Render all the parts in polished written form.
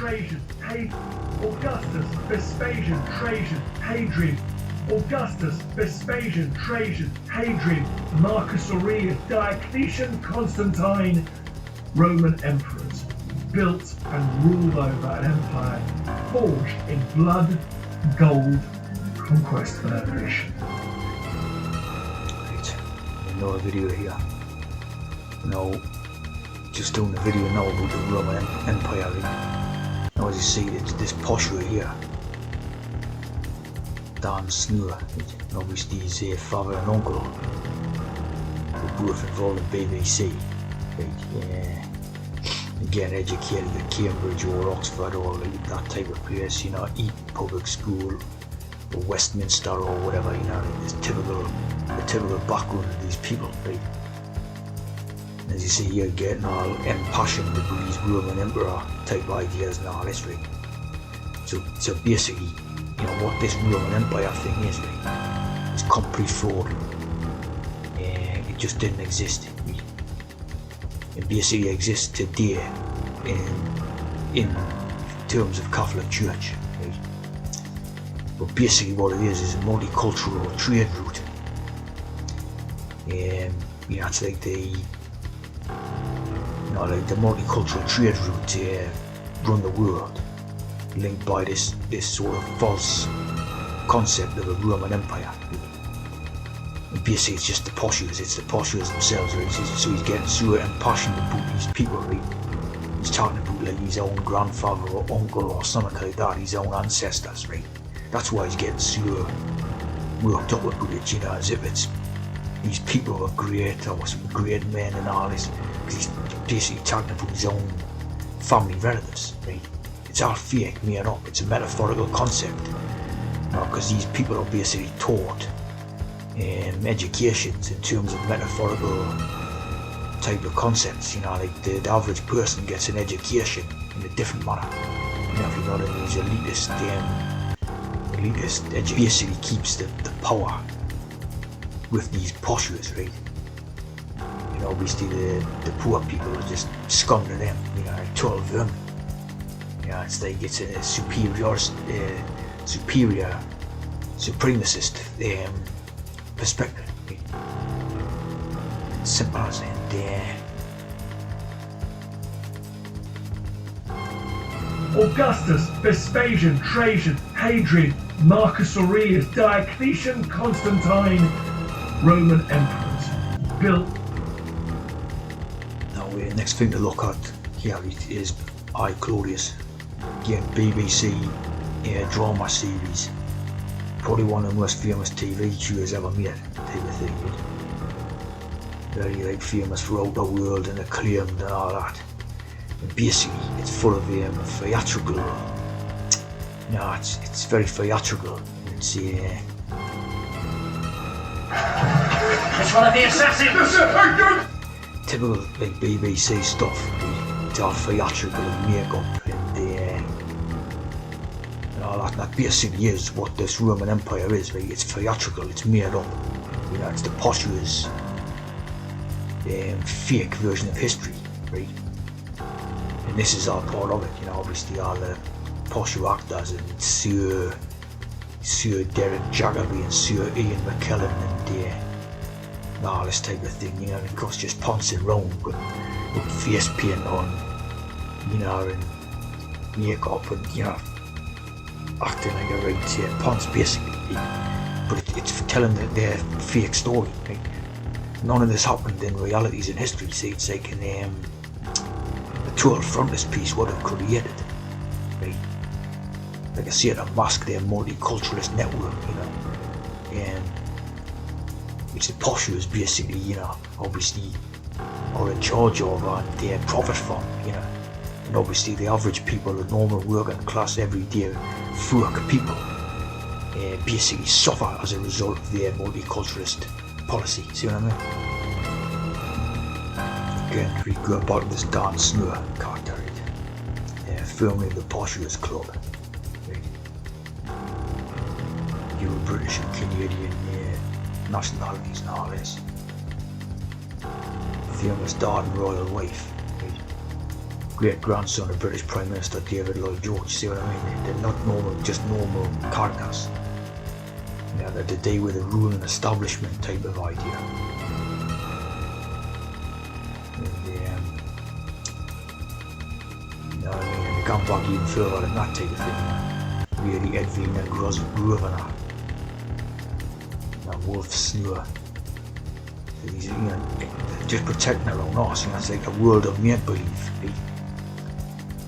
Trajan, Augustus, Vespasian, Trajan, Hadrian, Augustus, Vespasian, Trajan, Hadrian, Marcus Aurelius, Diocletian, Constantine, Roman emperors, built and ruled over an empire forged in blood, gold, conquest and ambition. Right, another video here. Now, just doing a video now about the Roman Empire. Now, as you see, it's this Posh right here. Dan Snur, obviously his father and uncle were both involved in BBC. Right, again, educated at Cambridge or Oxford or that type of place, you know, Eton Public School or Westminster or whatever, you know, the typical background of these people, right? As you see here, getting all impassioned about these Roman Emperor type ideas and all this, right? So basically, you know, what this Roman Empire thing is, right, is complete fraud. It just didn't exist. Right? It basically exists today in terms of Catholic Church. Right? But basically what it is a multicultural trade route. You know, it's like the multicultural trade route to run the world, linked by this sort of false concept of a Roman Empire. And basically it's just the Poshes, it's the Poshes themselves, right? So he's getting so impassioned about these people, right? He's talking about like his own grandfather or uncle or something like that, his own ancestors, right? That's why he's getting so worked up about it, you know, as if it's these people are great or some great men and all this, because he's basically talking about his own family relatives, right? It's all fake, made up, it's a metaphorical concept, you know, because these people are basically taught educations in terms of metaphorical type of concepts, you know, like the average person gets an education in a different manner, you know, if you know what I mean, these elitist education basically keeps the power with these Poshes, right? You know, obviously the poor people are just scum to them, you know, like total vermin. You know, it's like it's a superior, supremacist perspective. Right? It's simple as and Augustus, Vespasian, Trajan, Hadrian, Marcus Aurelius, Diocletian, Constantine, Roman emperors, built. Now, the next thing to look at here is I, Claudius. Again, BBC drama series. Probably one of the most famous TV shows ever made, type of thing. Very like famous throughout the world and acclaimed and all that. And basically, it's full of theatrical. No, it's very theatrical. It's It's one of the assassins! typical like BBC stuff. It's all theatrical and makeup and all that. And that basically is what this Roman Empire is, right? It's theatrical, it's made up. You know, it's the Poshes fake version of history, right? And this is all part of it, you know, obviously all the Posh actors and Sir Derek Jacobi and Sir Ian McKellen and all this type of thing, you know, and of course just pouncing around with face paint on, you know, and makeup and, you know, acting like a right ponce basically, but it's telling their fake story, right? None of this happened in realities in history, see, it's like a total frontispiece would have created, right? Like I say, to mask their multiculturalist network, you know, which the Poshes basically, you know, obviously are in charge of and they profit from, you know. And obviously the average people, the normal working class, everyday folk people, basically suffer as a result of their multiculturalist policy, see what I mean? Again, we go back to this Dan Snur character, right? Firmly the Posh Club. Right? You were British and Canadian nationalities and all this. Famous dad and royal wife. Right? great grandson of British Prime Minister David Lloyd George. See what I mean? They're not normal, just normal characters. You know, they're to do with a ruling establishment type of idea. And, you know what I mean? And they come back even further than that type of thing. Really Edwin and Grosvenor. Wolf Snore. So these, you know, just protecting their own arse. You know, it's like a world of make-believe, right?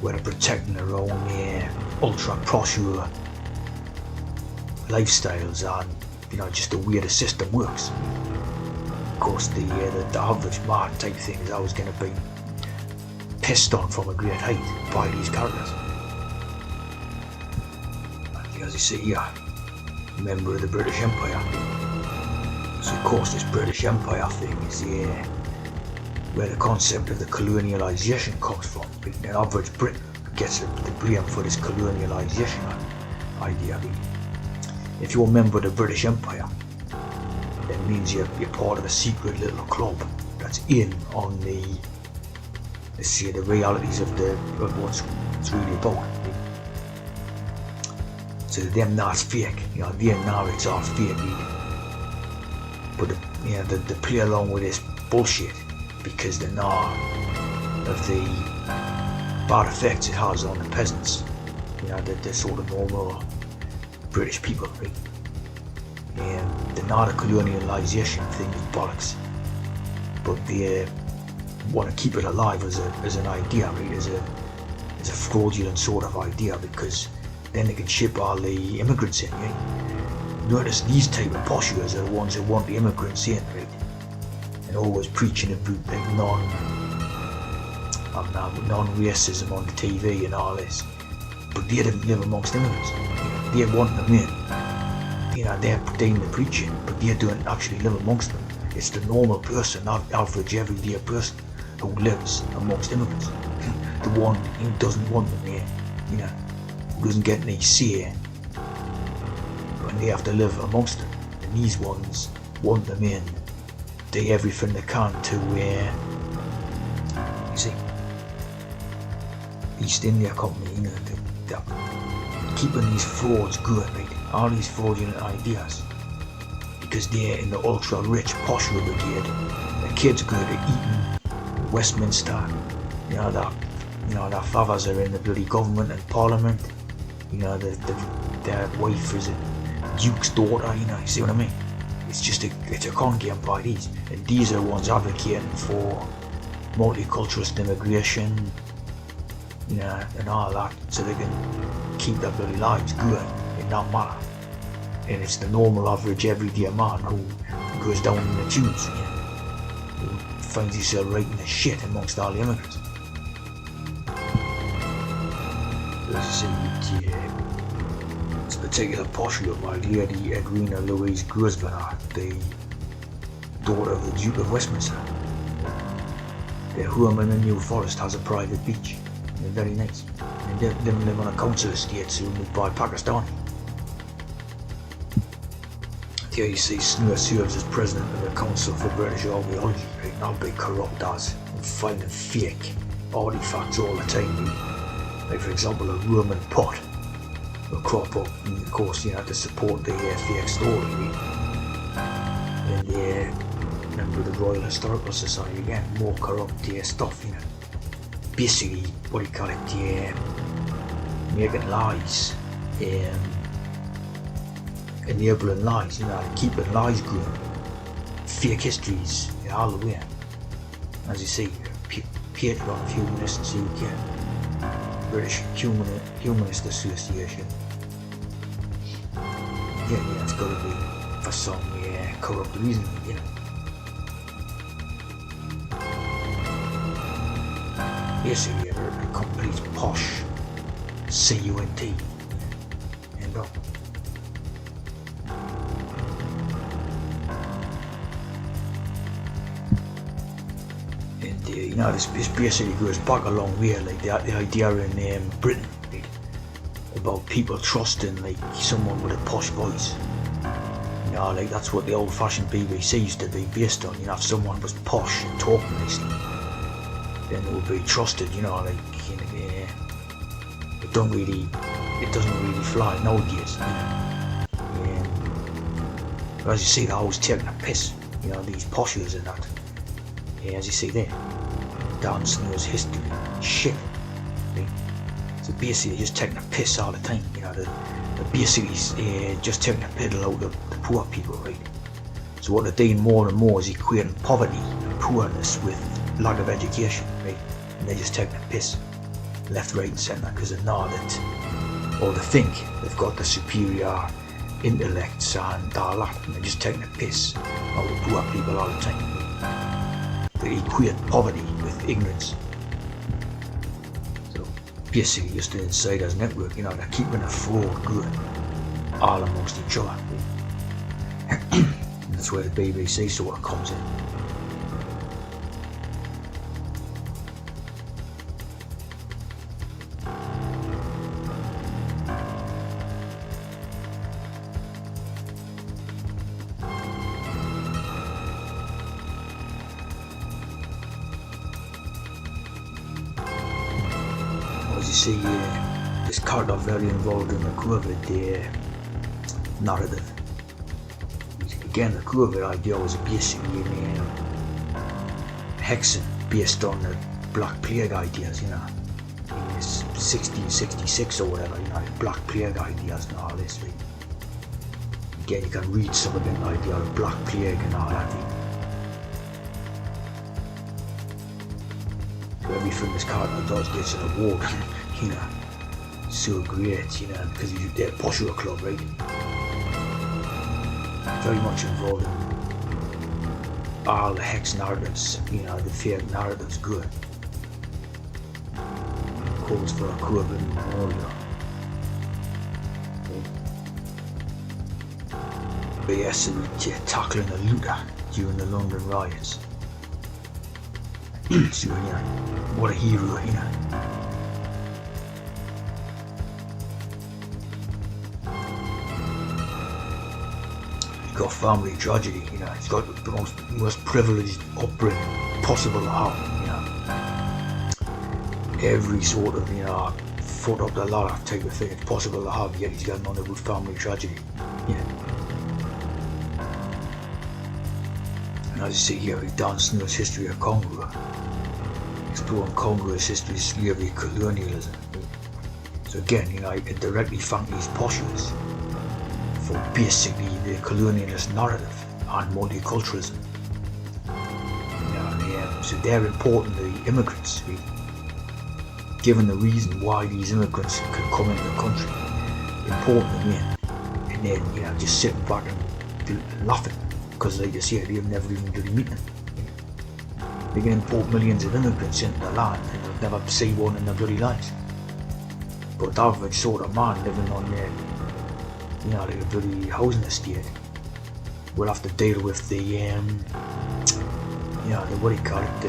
Where they're protecting their own ultra prosciutto lifestyles and, you know, just the way the system works. Of course, the average man type thing is always going to be pissed on from a great height by these characters. And as you see here, member of the British Empire. So of course this British Empire thing is where the concept of the colonialisation comes from. An average Brit gets the blame for this colonialisation idea. If you're a member of the British Empire, it means you're part of a secret little club that's in on the, let's say, the realities of what's it's really about. So to them that's fake, you know, their narratives are fake, but you know, they play along with this bullshit because they know of the bad effects it has on the peasants, you know, the sort of normal British people, right? And the not a colonialisation thing is bollocks, but they want to keep it alive as an idea, right? As a fraudulent sort of idea, because then they can ship all the immigrants in, right? Notice these type of poshers are the ones who want the immigrants in, right? And always preaching about like non-racism on the TV and all this. But they don't live amongst immigrants. They want them in. You know, they're doing the preaching, but they don't actually live amongst them. It's the normal person, not average everyday person, who lives amongst immigrants. The one who doesn't want them here, you know, who doesn't get any say when they have to live amongst them. And these ones want them in, do everything they can to you see, East India Company, you know, they're keeping these frauds going, right? All these fraudulent ideas, because they're in the ultra rich posh brigade. The kids go to Eton, Westminster, you know, their fathers are in the bloody government and parliament, you know, their wife is a duke's daughter, you know, you see what I mean? It's a con game by these, and these are the ones advocating for multicultural immigration, you know, and all that, so they can keep their bloody lives going in that manner. And it's the normal average everyday man who goes down in the tubes, you know, who finds himself right in the shit amongst all the immigrants. As I say, this particular posh girl, my lady Edwina Louise Grosvenor, the daughter of the Duke of Westminster. Their home in the New Forest has a private beach. They're very nice. And they live on a council estate soon by Pakistan. Here you see Snore serves as president of the Council for British Archaeology, right? Not big corrupt as, and finding fake artifacts all the time, right? Like for example a Roman pot will crop up, and of course you have to support the fake story, right? And remember the Royal Historical Society again, more corrupt stuff, you know. Basically, what do you call it, making lies, enabling lies, you know, keeping lies going, fake histories, you know, all the way. As you see, patron of Humanists UK, British Humanist Association. Yeah, it's got to be for some corrupt reason, you know. Basically, a complete posh CUNT, and And you know, this basically goes back a long way, like the idea in Britain, right, about people trusting like someone with a posh voice. You know, like that's what the old-fashioned BBC used to be based on. You know, if someone was posh and talking nicely, then it will be trusted, you know, like, you know, it doesn't really fly nowadays, you know. But as you see, they're always taking a piss, you know, these poshes and that. Yeah, as you see there, Dan Snow's history, shit. Right? So basically, just taking a piss all the time, you know. They're basically just taking a piddle out of the poor people, right? So what they're doing more and more is equating poverty and poorness with lack of education, right? And they're just taking a piss, left, right, and centre, because they know that, or they think they've got the superior intellects and all that, and they're just taking a piss out of poor people all the time. They equate poverty with ignorance. So basically, just the insiders network, you know, they're keeping a fraud going all amongst each other. And that's where the BBC sort of comes in. As you see, this character very involved in the COVID narrative. Again, the COVID idea was basically hexing based on the Black Plague ideas, you know, in 1666 or whatever, you know, Black Plague ideas and all this. Right? Again, you can read some of the idea of Black Plague and all that. Right? So everything this character does gets an award, you know, so great, you know, because he's at Posh Club, right? Very much involved in all the hex narratives, you know, the fake narratives good. Calls for a COVID memorial. Basically tackling a looter during the London riots. So, you know, what a hero, you know. Got family tragedy, you know, he's got the most privileged upbringing possible to have, you know. Every sort of, you know, foot up the ladder type of thing it's possible to have, yet he's got none of good family tragedy, you know. And as you see here, Dan Snow's history of Congo, exploring Congo's history of slavery, colonialism. So again, you know, I can directly thank these poshes for basically the colonialist narrative and multiculturalism. You know, so they're important to the immigrants, right? Given the reason why these immigrants can come into the country, important to them, and then, you know, just sitting back and laughing because, like you say, they've never even really meet them. They can import millions of immigrants into the land and they'll never see one in their bloody lives. But the average sort of man living on there, you know, like a bloody housing estate, will have to deal with the, you know, the, what do you call it,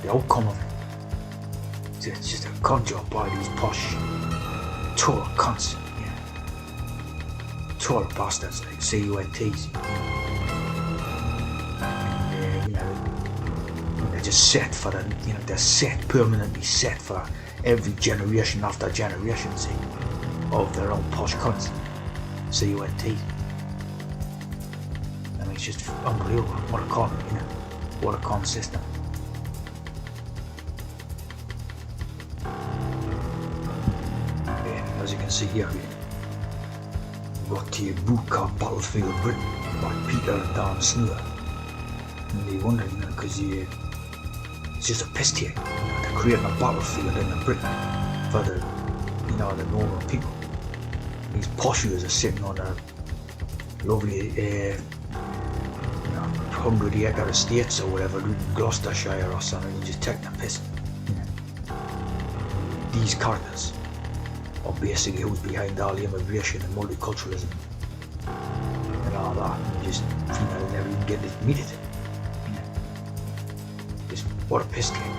the outcome of it. So it's just a con job by these posh, total cunts, you know, total bastards, like CUNTs. And, you know, they're just set for the, you know, they're set, permanently set for every generation after generation, see, of their own posh cunts. CUNT. I mean, it's just unbelievable. What a con, you know. What a con system. Yeah, as you can see here, we've got the book called Battlefield Britain by Peter and Dan Snow. And they wonder, you know, because it's just a piss take. You know, they're creating a battlefield in Britain for the, you know, the normal people. These poshes are sitting on a lovely, you know, 100-acre estates or whatever, in Gloucestershire or something, and just taking a piss. You know. These characters are basically who's behind all the immigration and multiculturalism and all that. And just, you know, they never even get to meet it. You know. Just what a piss take.